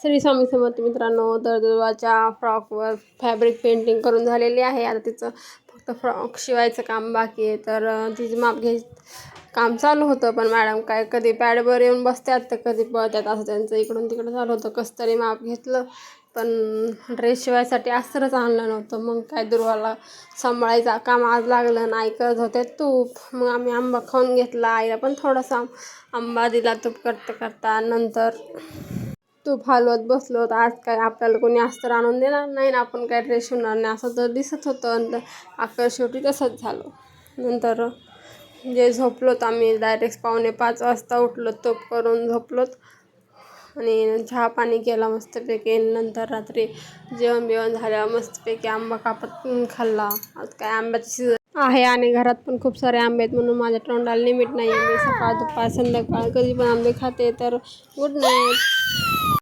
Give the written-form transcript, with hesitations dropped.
श्री स्वामी समर्थ मित्रांनो, तर देवाच्या फ्रॉकवर फॅब्रिक पेंटिंग करून झालेली आहे. आता तिचं फक्त फ्रॉक शिवायचं काम बाकी आहे. तर तिचं माप काम चालू होतं, पण मॅडम काय कधी पॅडवर येऊन बसतात तर कधी पळतात, असं त्यांचं इकडून तिकडं चालू होतं. कसं तरी माप घेतलं, पण ड्रेस शिवायसाठी अस्तरच आणलं नव्हतं. मग काय दुर्वाला सांभाळायचं काम आज लागलं. नाही करत होते तूप, मग आम्ही आंबा खाऊन घेतला. आईला पण थोडासा आंबा दिला तूप करता. नंतर तूप हलवत बसलो. तर आज काय आपल्याला कोणी अस्तर आणून देणार नाही ना, आपण काय ड्रेस शिवणार नाही असं तर दिसत होतं. नंतर अखेर शेवटी तसंच झालं. नंतर जे झोपलोत आम्ही डायरेक्ट 4:45 वाजता उठलो, तूप करून झोपलोत आणि चहा पाणी केला मस्तपैकी. नंतर रात्री जेवण झाल्यावर मस्तपैकी आंबा कापत खाल्ला. आज काय आंब्याची सीझन आहे आणि घरात पण खूप सारे आंबे आहेत, म्हणून माझ्या तोंडाला लिमिट नाही आहे. मी सकाळ दुपार संध्याकाळ कधी पण आंबे खाते. तर गुड नाईट.